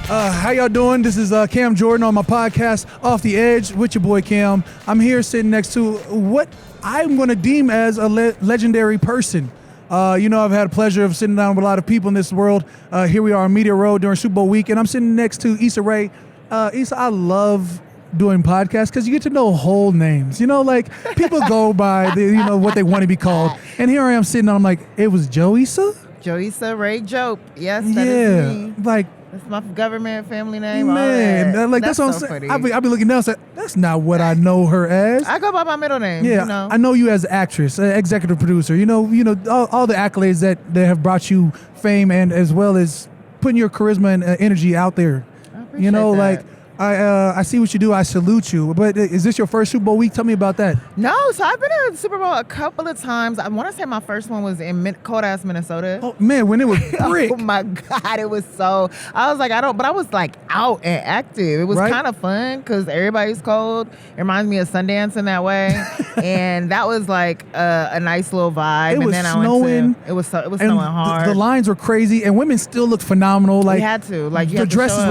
How y'all doing? This is Cam Jordan on my podcast, Off the Edge, with your boy Cam. I'm here sitting next to what I'm going to deem as a legendary person. I've had a pleasure of sitting down with a lot of people in this world. Here we are on Media Row during Super Bowl week, and I'm sitting next to Issa Rae. Issa, I love doing podcasts because you get to know whole names. People go by what they want to be called. And here I am sitting, I'm like, it was Joe Issa? Joe Issa Rae Jope. Yes, that is me. That's my government family name. Man, that's what I'm saying. I'll be looking down and say, that's not what I know her as. I go by my middle name. Yeah, I know you as an actress, executive producer. All the accolades that have brought you fame, and as well as putting your charisma and energy out there. I appreciate that. I see what you do. I salute you. But is this your first Super Bowl week? Tell me about that. No, so I've been to Super Bowl a couple of times. I want to say my first one was in cold-ass Minnesota. Oh, man, when it was brick. Oh, my God, it was so... I was like, but I was like out and active. It was kind of fun because everybody's cold. It reminds me of Sundance in that way. And that was like a nice little vibe. It was snowing. It was snowing hard. The lines were crazy, and women still looked phenomenal. We had to. The dresses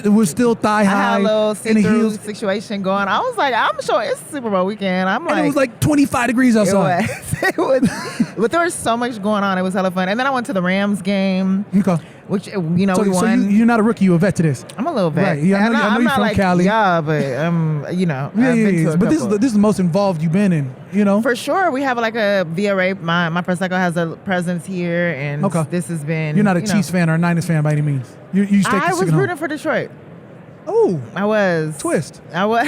were still thigh high. A little see-through situation going. I was like, I'm sure it's Super Bowl weekend. And it was like 25 degrees outside. It was. But there was so much going on. It was hella fun. And then I went to the Rams game. Okay. Which, we won. So you're not a rookie, you're a vet to this. I'm a little vet. Right. Yeah, I know you're from Cali. Yeah, but, I've been to a But couple. this is the most involved you've been in, For sure. We have like a Via Rae. My Prosecco has a presence here, and this has been... You're not a Chiefs fan or a Niners fan by any means. I was rooting for Detroit. Oh, I was. Twist. I was.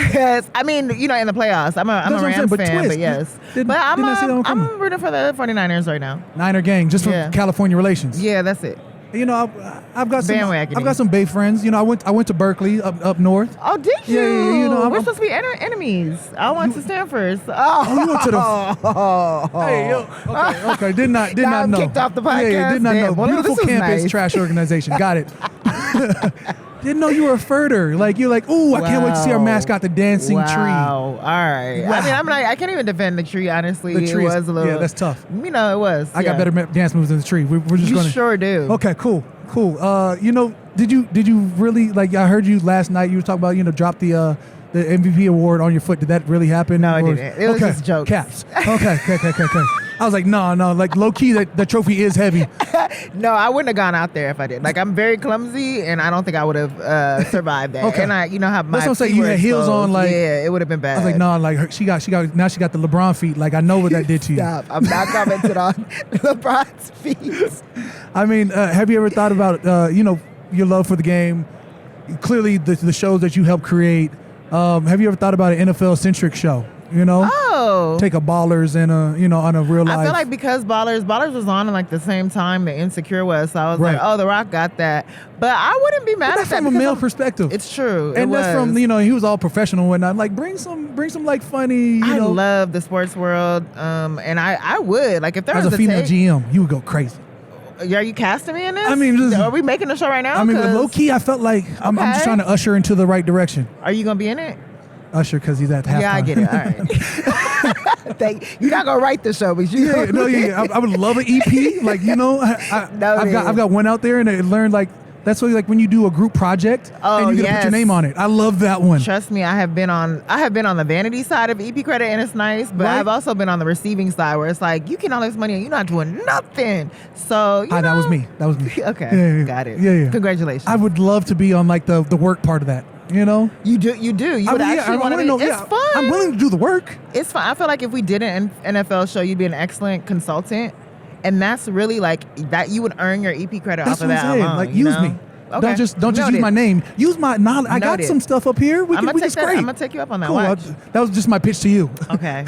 I mean, in the playoffs. I'm a Rams fan, but yes. I'm rooting for the 49ers right now. Niner gang, just for California relations. Yeah, that's it. I've got some Bay friends. I went to Berkeley up north. Oh, did you? Yeah. We're supposed to be enemies. I went to Stanford. Oh, you went to the. Hey, yo. Okay. Did not know. Kicked off the podcast. Yeah, did not know. Beautiful campus, nice. Trash organization. Got it. Didn't know you were a ferter. You're like, ooh, I can't wait to see our mascot, the dancing tree. All right. Wow. I can't even defend the tree, honestly. The tree was a little... Yeah, that's tough. It was. I got better dance moves than the tree. We're just going to... sure do. Okay, cool. Did you really, I heard you last night, you were talking about, drop the MVP award on your foot. Did that really happen? No, it didn't. It was just jokes. Caps. Okay. I was like, no, low key, that trophy is heavy. No, I wouldn't have gone out there if I did. I'm very clumsy, and I don't think I would have survived that. Okay. And I, have my... That's what I'm saying. You had heels on, yeah, it would have been bad. I was like, no, she got now she got the LeBron feet. I know what that did to you. Stop. I'm not commenting on LeBron's feet. I mean, have you ever thought about, your love for the game? Clearly, the shows that you helped create. Have you ever thought about an NFL-centric show? Take a Ballers and on a real life. I feel like because Ballers was on at the same time that Insecure was, so I was like, oh, The Rock got that. But I wouldn't be mad at that. That's from a male perspective. It's true. And that's from, he was all professional and whatnot. Bring some funny, I love the sports world. And I would. If there was a female GM, you would go crazy. Are you casting me in this? I mean, are we making the show right now? I mean, low key, I felt like I'm just trying to usher into the right direction. Are you going to be in it? Usher, because he's at halftime. Yeah, I get it. All right. You're not gonna write the show, but you. I would love an EP. I've got one out there, and I learned that's when you do a group project and you get to put your name on it. I love that one. Trust me, I have been on the vanity side of EP credit, and it's nice. But I've also been on the receiving side where it's you're getting all this money and you're not doing nothing. So that was me. Okay, got it. Yeah. Congratulations. I would love to be on the work part of that. You do. You would actually want to be. It's fun. I'm willing to do the work. It's fun. I feel like if we did an NFL show, you'd be an excellent consultant, and that's really that. You would earn your EP credit off of that alone. Use me. Okay. Don't just use my name. Use my knowledge. I got some stuff up here. I'm gonna take you up on that. Cool. That was just my pitch to you. Okay.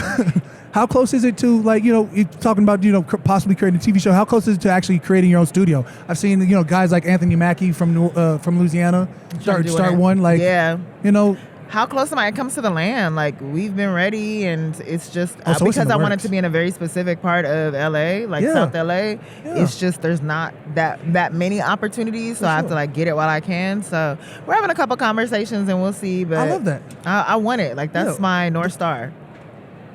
How close is it to you're talking about possibly creating a TV show? How close is it to actually creating your own studio? I've seen guys like Anthony Mackie from Louisiana start one. How close am I? It comes to the land. We've been ready, and it's just because I wanted to be in a very specific part of LA, South LA. Yeah. It's just there's not that many opportunities, so I have to get it while I can. So we're having a couple conversations, and we'll see. But I love that. I want it. That's my North Star.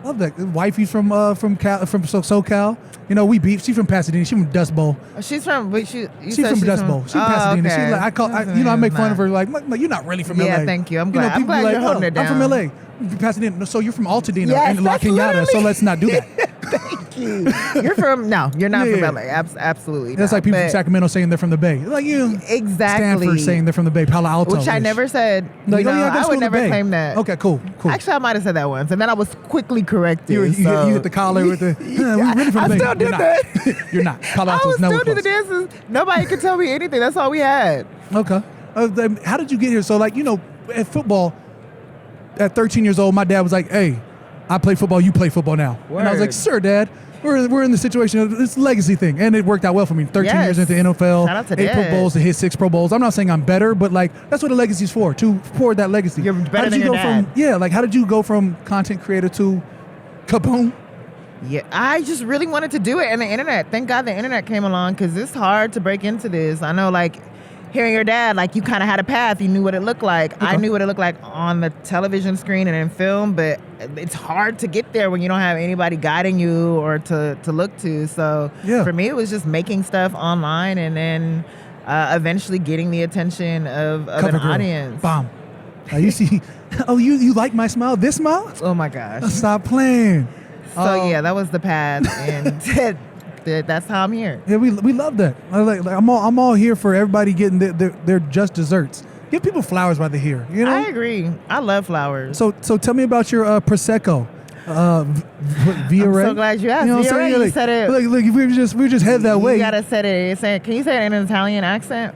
Love that. Wifey's from SoCal. You know, we beef. She's from Pasadena. She's from Dust Bowl. She's from. She's from Dust Bowl. She's from Pasadena. Okay. She's like, I make fun of her. Like, you're not really from LA. Yeah, thank you. I'm glad. I'm glad you're holding it down. I'm from LA. Pasadena. So you're from Altadena and La Cañada. Literally. So let's not do that. Thank you. You're not from LA. Absolutely. That's like people from Sacramento saying they're from the Bay. Like you. Exactly. Stanford saying they're from the Bay. Palo Alto. Which I never said. Like, I would never claim that. Okay, cool. Actually, I might have said that once, and then I was quickly corrected. You hit the collar with the. We're really from the Bay. Still did that. You're not. Palo I Alto's was still do the dances. Nobody could tell me anything. That's all we had. Okay. How did you get here? So, like, at football, at 13 years old, my dad was like, "Hey, I play football. You play football now." Word. And I was like, "Sir, Dad, we're in the situation of this legacy thing," and it worked out well for me. 13 years into NFL, shout out to 8 Pro Bowls to hit 6 Pro Bowls. I'm not saying I'm better, but like that's what a legacy's for, to forward that legacy. You're better than your dad. How did you go from content creator to kaboom? Yeah, I just really wanted to do it, and the internet. Thank God the internet came along, because it's hard to break into this. I know, like, hearing your dad, like, you kind of had a path. You knew what it looked like. Okay. I knew what it looked like on the television screen and in film, but it's hard to get there when you don't have anybody guiding you or to look to. So for me, it was just making stuff online and then eventually getting the attention of an audience. Bomb. You see, you like my smile? This smile? Oh, my gosh. Stop playing. So, that was the path, and that's how I'm here. Yeah, we love that. I'm all here for everybody getting their just desserts. Give people flowers while they're here. I agree. I love flowers. So tell me about your Prosecco. Via Rae. I'm so glad you asked. Via Rae, you said it. Look, we just head that way. You gotta say it. Can you say it in an Italian accent?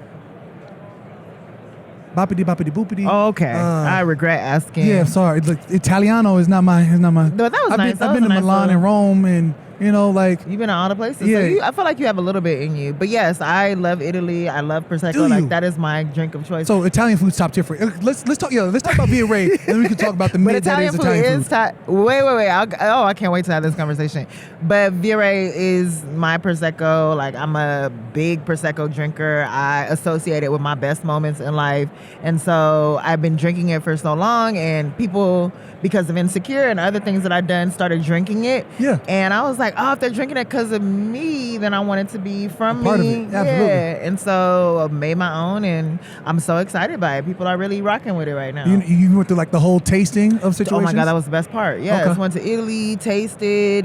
Boppity boppity boopity. Oh, okay. I regret asking. Yeah, sorry. Look, Italiano is not my. No, that was nice. I've been to Milan and Rome, and like you've been to all the places. Yeah. So I feel like you have a little bit in you. But yes, I love Italy. I love Prosecco. Like, that is my drink of choice. So Italian food's top tier for you. Let's talk. Let's talk about Via Rae, and then we can talk about the mid that is Italian food. Wait. I can't wait to have this conversation. But Via Rae is my Prosecco. Like, I'm a big Prosecco drinker. I associate it with my best moments in life, and so I've been drinking it for so long. And people, because of Insecure and other things that I've done, started drinking it. Yeah. And I was like, oh, if they're drinking it because of me, then I want it to be from me. Part of it. Absolutely. Yeah. And so I made my own, and I'm so excited by it. People are really rocking with it right now. You went through like the whole tasting of situations? Oh my God, that was the best part. Yeah. Okay. Went to Italy, tasted,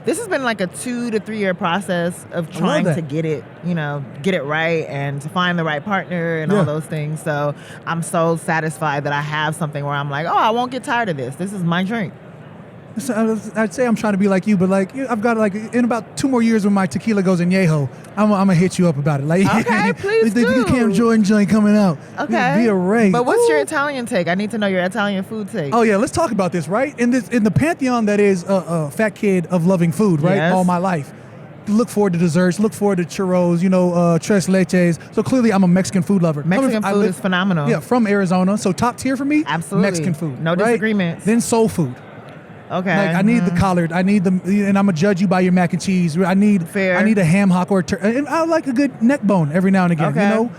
this has been like a 2 to 3 year process of trying to get it right and to find the right partner and all those things. So I'm so satisfied that I have something where I'm like, oh, I won't get tired of this. This is my drink. So I'd say I'm trying to be like you, but like I've got like in about 2 more years when my tequila goes añejo, I'm gonna hit you up about it. Like, okay, please do. The Cam Jordan joint coming out. Okay. Via Rae. But what's your Italian take? I need to know your Italian food take. Oh yeah, let's talk about this, right? In the pantheon that is a fat kid of loving food, right? Yes. All my life. Look forward to desserts. Look forward to churros. Tres leches. So clearly, I'm a Mexican food lover. Mexican food is phenomenal. Yeah, from Arizona. So top tier for me. Absolutely. Mexican food. No disagreements. Then soul food. Okay. Like, I need the collard. I need and I'm gonna judge you by your mac and cheese. I need a ham hock or and I like a good neck bone every now and again. Okay.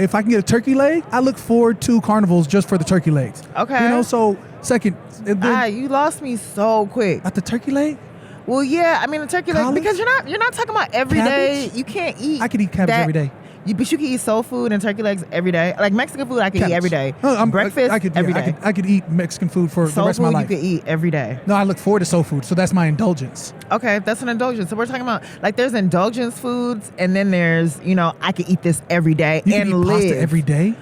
If I can get a turkey leg, I look forward to carnivals just for the turkey legs. Okay. So second. You lost me so quick. At the turkey leg? Well, yeah. I mean, the turkey leg, because you're not talking about every day. You can't eat. I could eat cabbage every day. But you can eat soul food and turkey legs every day. Like Mexican food, I can eat every day. Breakfast, every day. I could eat Mexican food for the rest of my life. Soul food, you could eat every day. No, I look forward to soul food, so that's my indulgence. Okay, that's an indulgence. So we're talking about, like, there's indulgence foods, and then there's, I could eat this every day you can eat pasta every day?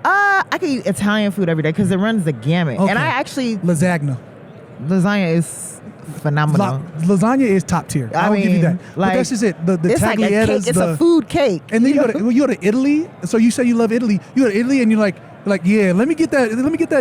I could eat Italian food every day because it runs the gamut. Okay. And I actually... Lasagna is phenomenal. Lasagna is top tier. I will give you that. But that's just it. The it's tagliatelles. Like a cake. It's a food cake. And then you go to Italy. So you say you love Italy. You go to Italy and you're like, yeah, let me get that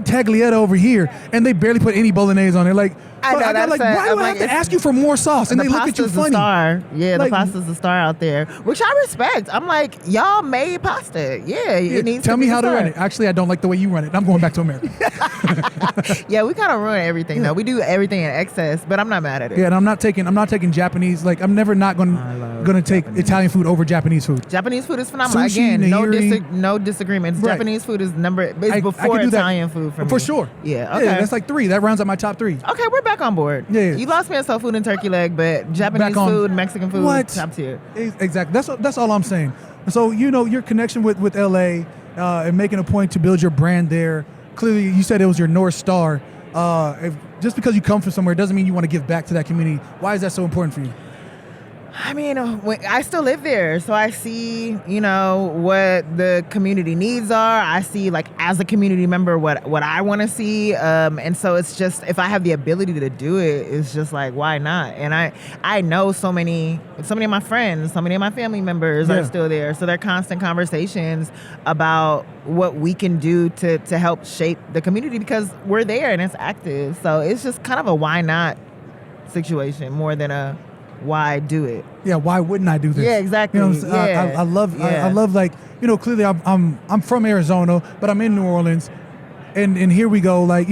tagliata over here. And they barely put any bolognese on it. Like, I know, why do I have to ask you for more sauce? And they look at you funny. Star. Yeah, the pasta's the star out there, which I respect. I'm like, y'all made pasta. Yeah, it needs tell to me be how to run it. Actually, I don't like the way you run it. I'm going back to America. Yeah, we kind of ruin everything though. We do everything in excess, but I'm not mad at it. Yeah, and I'm not taking Japanese. Like, I'm never not going to gonna take Italian food over Japanese food. Japanese food is phenomenal. Sushi, Again, nigiri. no disagreements. Right. Japanese food is before Italian food for me. For sure. Yeah. Okay. Yeah, that's like 3. That rounds out my top 3. Okay, we're back on board. Yeah. You lost me at soul food and turkey leg, but Japanese food, Mexican food, top tier. Exactly. That's all I'm saying. So your connection with LA and making a point to build your brand there. Clearly, you said it was your North Star. Just because you come from somewhere doesn't mean you want to give back to that community. Why is that so important for you? I mean, I still live there, so I see, what the community needs are. I see, like, as a community member, what I want to see. And so it's just, if I have the ability to do it, it's just like, why not? And I know so many of my friends, so many of my family members are still there. So they're constant conversations about what we can do to help shape the community because we're there and it's active. So it's just kind of a why not situation more than a why do it. Yeah, why wouldn't I do this? Yeah, exactly. I love like, clearly I'm from Arizona, but I'm in New Orleans. And here we go, like,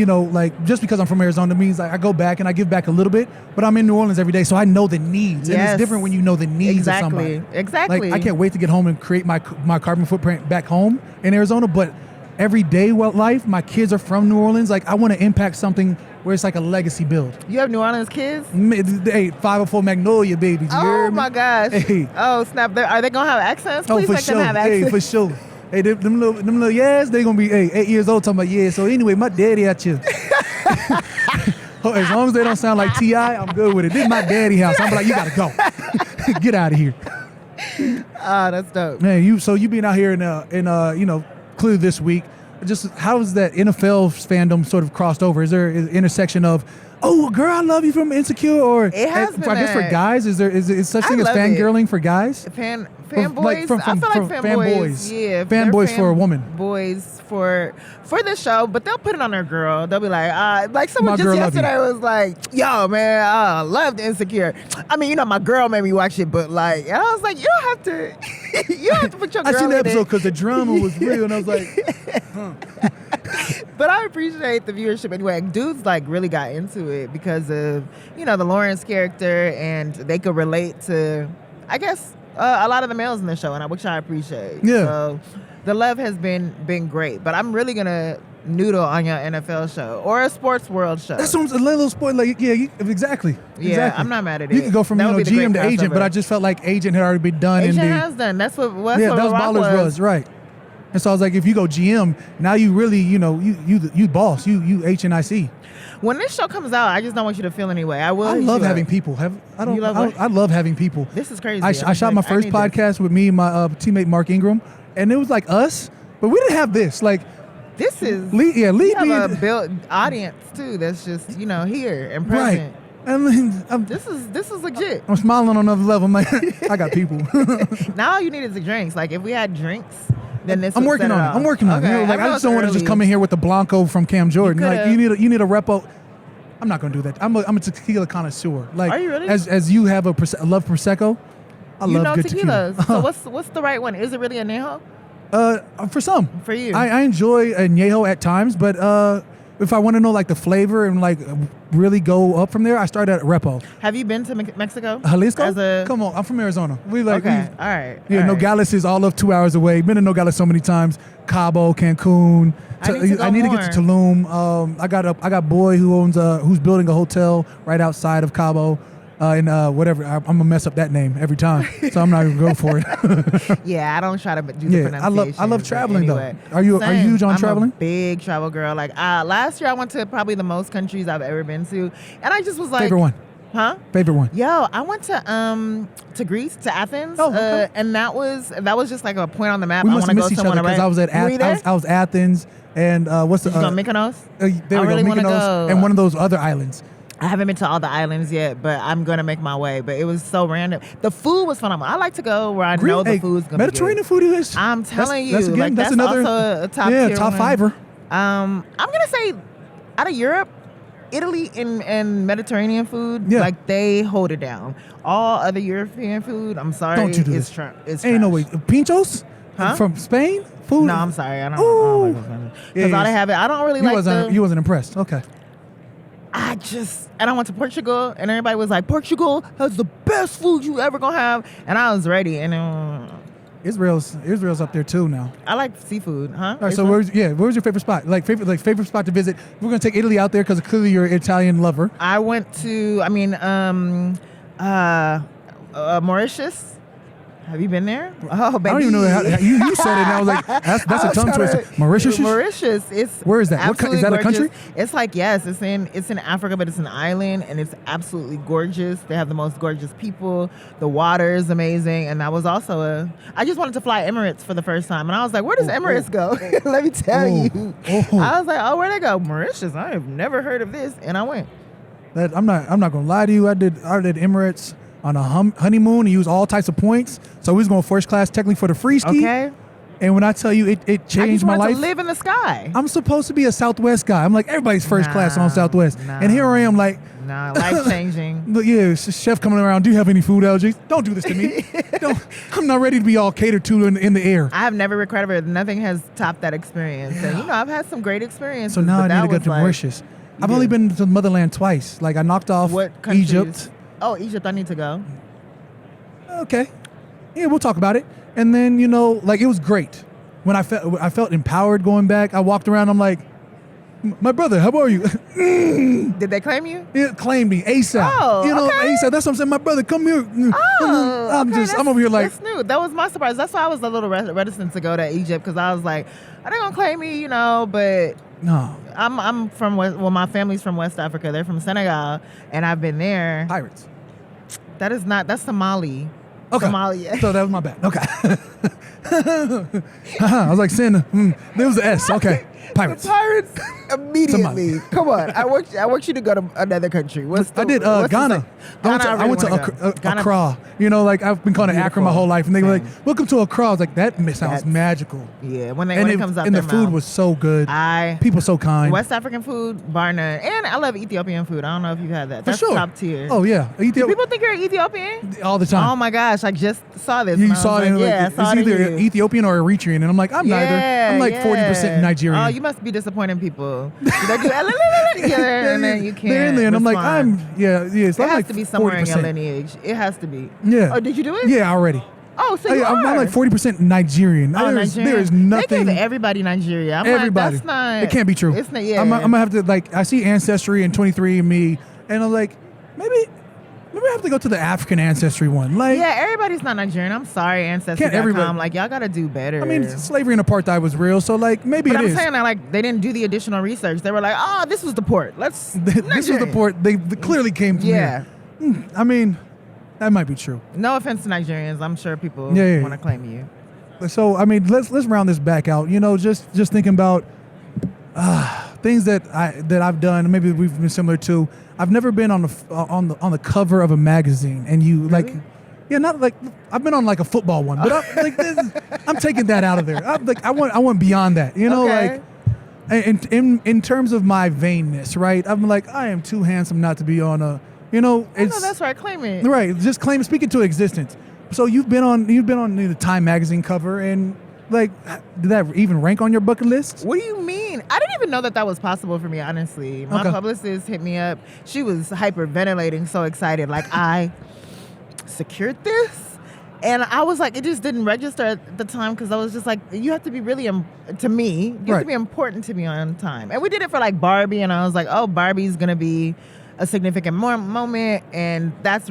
just because I'm from Arizona means like I go back and I give back a little bit, but I'm in New Orleans every day, so I know the needs. Yes. And it's different when you know the needs of somebody. Exactly. Like, I can't wait to get home and create my carbon footprint back home in Arizona, but everyday life, my kids are from New Orleans. Like, I want to impact something where it's like a legacy build. You have New Orleans kids? Hey, 504 Magnolia babies. Oh my gosh. Hey. Oh snap! Are they gonna have accents? Please for make sure. them have accents. Hey, for sure. Hey, them little they gonna be 8 years old talking about yeah. So anyway, my daddy at you. As long as they don't sound like T.I., I'm good with it. This is my daddy house. I'm like, you gotta go. Get out of here. That's dope. Man, you being out here in clearly this week. Just how is that NFL fandom sort of crossed over? Is there an intersection of, oh, girl, I love you from Insecure, or it has been I guess for guys, is such thing as fangirling for guys? Fanboys. Like I feel like fanboys. Yeah, fanboys for a woman. Boys for the show, but they'll put it on their girl. They'll be like someone just yesterday was like, yo, man, I loved Insecure. I mean, my girl made me watch it, but like, and I was like, you don't have to put your girl in it. I seen the episode because the drama was real, and I was like, huh. But I appreciate the viewership anyway. Dudes like really got into it because of the Lawrence character, and they could relate to, I guess, a lot of the males in the show, and which I appreciate. Yeah. So the love has been great, but I'm really gonna noodle on your NFL show or a sports world show. That's a little sport. Like, yeah, exactly. Yeah, exactly. I'm not mad at it. You could go from GM to agent, but I just felt like agent had already been done. Agent has done. That's what. That was Ballers was right. And so I was like, if you go GM, now you really, you boss, you HNIC. When this show comes out, I just don't want you to feel any way. I love having people. I love having people. This is crazy. I shot my first podcast with me and my teammate Mark Ingram, and it was like us, but we didn't have this. Like, this is we have a built audience too. That's just here and present. Right. I mean, this is legit. I'm smiling on another level. I'm like, I got people. Now all you need is the drinks. Like, if we had drinks, then this. I'm working on it. I'm working on it. Like, I just don't want to just come in here with the Blanco from Cam Jordan. Like, you need a repo. I'm not gonna do that. I'm a tequila connoisseur. Like, are you really? As you have a love prosecco, I love good tequilas. tequila. So what's the right one? Is it really añejo? For some. For you. I enjoy añejo at times, but if I want to know like the flavor and like really go up from there, I start at Repo. Have you been to Mexico? Jalisco? Come on, I'm from Arizona. All right. Yeah, Nogales is all of 2 hours away. Been to Nogales so many times. Cabo, Cancun. I need to get to Tulum. I got a boy who's building a hotel right outside of Cabo. Whatever, I'm gonna mess up that name every time, so I'm not gonna go for it. Yeah, I don't try to do the pronunciation. I love traveling anyway. though. Are you huge on traveling? I'm a big travel girl. Like last year, I went to probably the most countries I've ever been to, and I just was like, favorite one. Huh? Favorite one? Yo, I went to Greece, to Athens, and that was just like a point on the map. We I must want to have go missed each somewhere. other because I was at I was Athens, and what's the? Did you go to Mykonos? There we go, Mykonos, and one of those other islands. I haven't been to all the islands yet, but I'm going to make my way. But it was so random. The food was phenomenal. I like to go where I know the food's going to be Mediterranean food is. I'm telling you. That's another, also a top tier top fiver. I'm going to say out of Europe, Italy and Mediterranean food, like they hold it down. All other European food, I'm sorry, don't you do it's trash. Ain't no way. Pinchos? Huh? From Spain? Food? No, I'm sorry. I don't like those. Because all they have it. I don't really like You wasn't impressed. Okay. I and I went to Portugal, and everybody was like, Portugal has the best food you ever gonna have, and I was ready, and Israel's up there too now. I like seafood, huh? All right, so where's your favorite spot? Favorite spot to visit? We're gonna take Italy out there because clearly you're an Italian lover. I went to, Mauritius. Have you been there? Oh, baby. I don't even know how you said it, and I was like, that's a tongue twister. Mauritius? Mauritius. Where is that? Is that a country? It's like, yes, it's in Africa, but it's an island, and it's absolutely gorgeous. They have the most gorgeous people. The water is amazing, and that was also I just wanted to fly Emirates for the first time, and I was like, where does Emirates go? Let me tell you. I was like, oh, where'd they go? Mauritius. I have never heard of this, and I went. I'm not gonna lie to you. I did Emirates on a honeymoon and used all types of points. So we was going first class technically for the free ski. Okay. And when I tell you it changed my life. I just wanted to live in the sky. I'm supposed to be a Southwest guy. I'm like, everybody's first class on Southwest. And here I am like. Life changing. But yeah, chef coming around. Do you have any food allergies? Don't do this to me. I'm not ready to be all catered to in the air. I have never regretted it. Nothing has topped that experience. And I've had some great experiences. So now I need to go to Mauritius. I've only been to the motherland twice. Like I knocked off Egypt. Oh, Egypt, I need to go. Okay. Yeah, we'll talk about it. And then, it was great. When I felt empowered going back, I walked around, I'm like, my brother, how are you? Did they claim you? It claimed me ASAP. Oh, okay. ASAP. That's what I'm saying. My brother, come here. Oh, I'm over here like. That's new. That was my surprise. That's why I was a little reticent to go to Egypt because I was like, are they gonna claim me? But no. I'm from my family's from West Africa. They're from Senegal, and I've been there. Pirates. That's Somali. Okay. Somalia. So that was my bad. Okay. I was like, there was an S. Okay. Pirates. The pirates immediately. Come on. I want you to go to another country. I did Ghana. I went to Accra. I've been calling it Accra my whole life. And they were like, welcome to Accra. I was like, that sounds magical. Yeah, when it comes up. And the food was so good. People so kind. West African food, bar none. And I love Ethiopian food. I don't know if you've had that. That's top tier. Oh, yeah. Do people think you're Ethiopian? All the time. Oh, my gosh. I just saw this. You saw it. It's either Ethiopian or Eritrean. And I'm like, I'm neither. I'm like 40% Nigerian. Oh, you must be disappointing people. They do together, and then you can't. They're in there, and I'm like, it has to be somewhere in your lineage. It has to be. Yeah. Oh, did you do it? Yeah, already. Oh, so you are. I'm like 40% Nigerian. Oh, Nigerian. There is nothing. They gave everybody Nigeria. Everybody. That's not. It can't be true. It's not. Yeah. I'm gonna have to I see Ancestry and 23andMe, and I'm like, maybe I have to go to the African Ancestry one. Everybody's not Nigerian. I'm sorry, Ancestry.com. Like, y'all gotta do better. I mean, slavery and apartheid was real, so maybe but it is. I'm saying that they didn't do the additional research. They were like, oh, this was the port. This was the port. They clearly came from here. I mean, that might be true. No offense to Nigerians. I'm sure people want to claim you. So, I mean, let's round this back out. Just thinking about things that I've done. Maybe we've been similar to. I've never been on the cover of a magazine, and you really? Not like I've been on like a football one, but I'm taking that out of there. I want beyond that. Okay. In terms of my vainness, right? I'm like, I am too handsome not to be on a. That's right. Claim it. Right, just claim it. Speak it to existence. So you've been on the Time magazine cover, and did that even rank on your bucket list? What do you mean? I didn't even know that was possible for me, honestly. My publicist hit me up. She was hyperventilating, so excited. Like, I secured this? And I was like, it just didn't register at the time because I was just like, you have to be really, to me, you have to be important to me on Time. And we did it for like Barbie, and I was like, oh, Barbie's going to be a significant moment, and that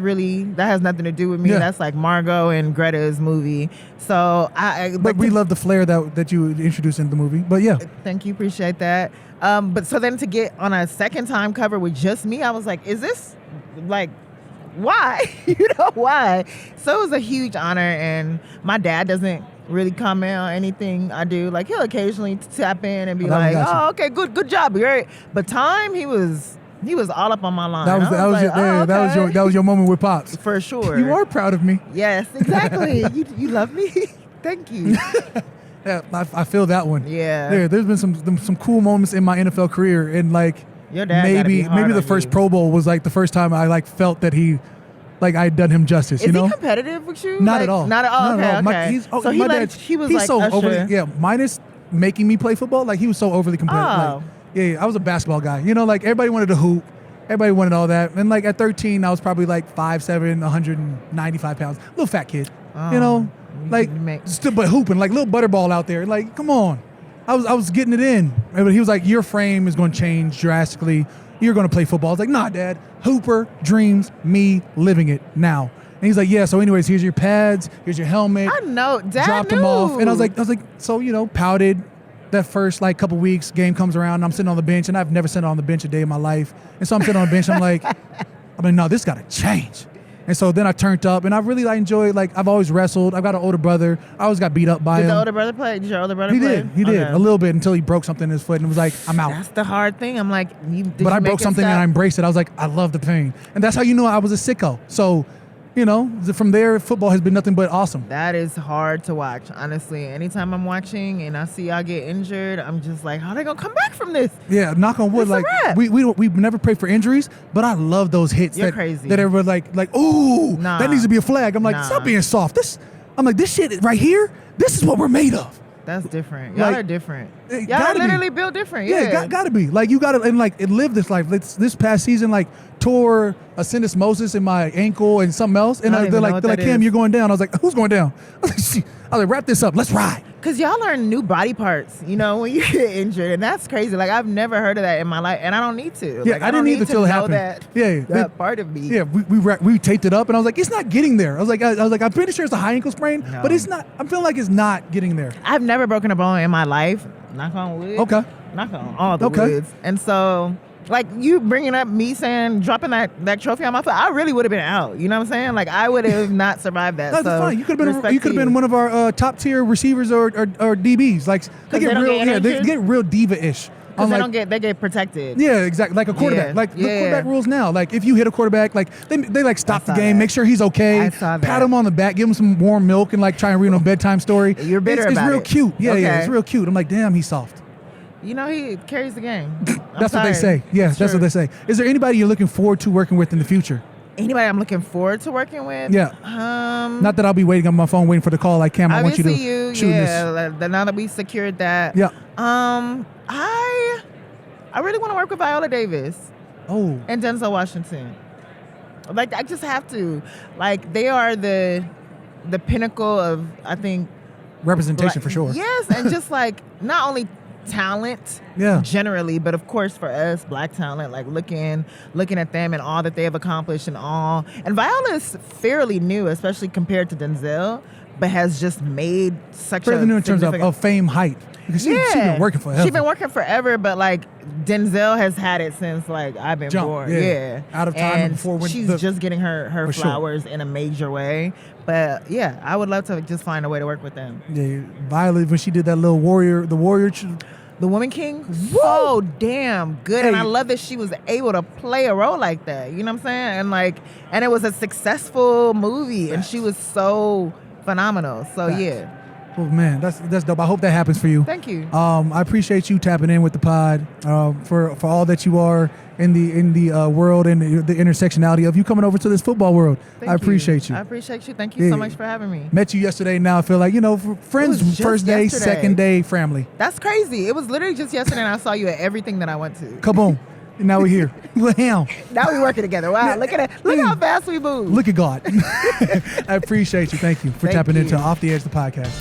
has nothing to do with me. Yeah. That's like Margot and Greta's movie. So but we love the flair that you introduced in the movie. But yeah, thank you, appreciate that. But so then to get on a second Time cover with just me, I was like, is this like why? Why? So it was a huge honor, and my dad doesn't really comment on anything I do. Like, he'll occasionally tap in and be like, oh, okay, good job, great. But Time, he was all up on my line. That was your moment with Pops. For sure. You are proud of me. Yes, exactly. you love me. Thank you. Yeah, I feel that one. Yeah. There's been some cool moments in my NFL career, and your dad maybe the first Pro Bowl was like the first time I felt that he. Like I had done him justice, Is he competitive with you? Not at all. Not at all. Okay. My dad, he was he's like so Usher. overly, minus making me play football. Like he was so overly competitive. Oh. I was a basketball guy. Like everybody wanted to hoop, Everybody wanted all that. And like at 13, I was probably like 5'7", 195 pounds. Little fat kid. You know? Like, still but hooping, like little butterball out there. Like, come on. I was getting it in. But he was like, your frame is going to change drastically. You're going to play football. I was like, nah, Dad. Hooper, dreams, me living it now. And he's like, yeah, so anyways, here's your pads, here's your helmet. I know, Dad dropped knew. them off. And I was like, so, you know, pouted. That first like couple weeks, game comes around, and I'm sitting on the bench, and I've never sat on the bench a day in my life. And so I'm sitting on the bench, I'm like, no, this got to change. And so then I turned up, and I really enjoyed, like, I've always wrestled. I've got an older brother. I always got beat up by him. Did the older brother play? Did your older brother play? He did a little bit until he broke something in his foot and was like, I'm out. That's the hard thing. I'm like, but I broke something and I embraced it. I was like, I love the pain. And that's how you know I was a sicko. So, you know, from there, football has been nothing but awesome. That is hard to watch, honestly. Anytime I'm watching and I see y'all get injured, I'm just like, how are they going to come back from this? Yeah, knock on wood. Like, we never pray for injuries, but I love those hits. You're crazy. That everyone like, ooh, that needs to be a flag. I'm like, stop being soft. I'm like, this shit right here, this is what we're made of. That's different. Y'all are different. Y'all are literally built different. Yeah, gotta be. Like, you gotta, and like, live this life. This past season, like, tore a syndesmosis in my ankle and something else. And they're like, Cam, you're going down. I was like, who's going down? I was like, wrap this up. Let's ride. Because y'all learn new body parts, you know, when you get injured. And that's crazy. Like, I've never heard of that in my life. And I don't need to. Yeah, like, I didn't need to till it happened. That part of me. Yeah, we taped it up. And I was like, it's not getting there. I was like, I'm pretty sure it's a high ankle sprain. No. But it's not. I'm feeling like it's not getting there. I've never broken a bone in my life. Knock on wood. Okay. Knock on all the woods. And so, like, you bringing up me saying, dropping that trophy on my foot, I really would have been out. You know what I'm saying? Like, I would have not survived that. That's fine. You could have been one of our top tier receivers or DBs. Like, they get real diva-ish. Because they get protected. Yeah, exactly. Like a quarterback. Yeah. Like the quarterback rules now. Like, if you hit a quarterback, like they like stop the game, make sure he's okay. I saw that. Pat him on the back, give him some warm milk, and like try and read him a bedtime story. You're bitter it's about real it. Cute. Yeah, yeah, it's real cute. I'm like, damn, he's soft. You know, he carries the game. That's what they say. Yes, that's what they say. Is there anybody you're looking forward to working with in the future? Anybody I'm looking forward to working with? Yeah. Not that I'll be waiting on my phone waiting for the call. Like, Cam, I want you to shoot this. Now that we secured that. Yeah. I really want to work with Viola Davis. Oh. And Denzel Washington. Like, I just have to. Like, they are the pinnacle of, I think, representation for sure. Yes, and just like not only talent generally, but of course for us, black talent, like looking at them and all that they have accomplished and all. And Viola is fairly new, especially compared to Denzel, but has just made such fairly new in terms of fame height. Because she's been working forever. She's been working forever, but like Denzel has had it since like I've been born. Yeah. Out of time and before she's just getting her flowers in a major way. But yeah, I would love to just find a way to work with them. Yeah, Violet, when she did that little The Woman King, so damn good. And I love that she was able to play a role like that. You know what I'm saying? And it was a successful movie, and she was so phenomenal. So yeah. Oh man, that's dope. I hope that happens for you. Thank you. I appreciate you tapping in with the pod for all that you are in the world and the intersectionality of you coming over to this football world. I appreciate you. I appreciate you. Thank you so much for having me. Met you yesterday. Now I feel like, friends, first day, second day, family. That's crazy. It was literally just yesterday, and I saw you at everything that I went to. Come on. Now we're here. Now we're working together. Wow, look how fast we move. Look at God. I appreciate you. Thank you for tapping into Off the Edge, the podcast.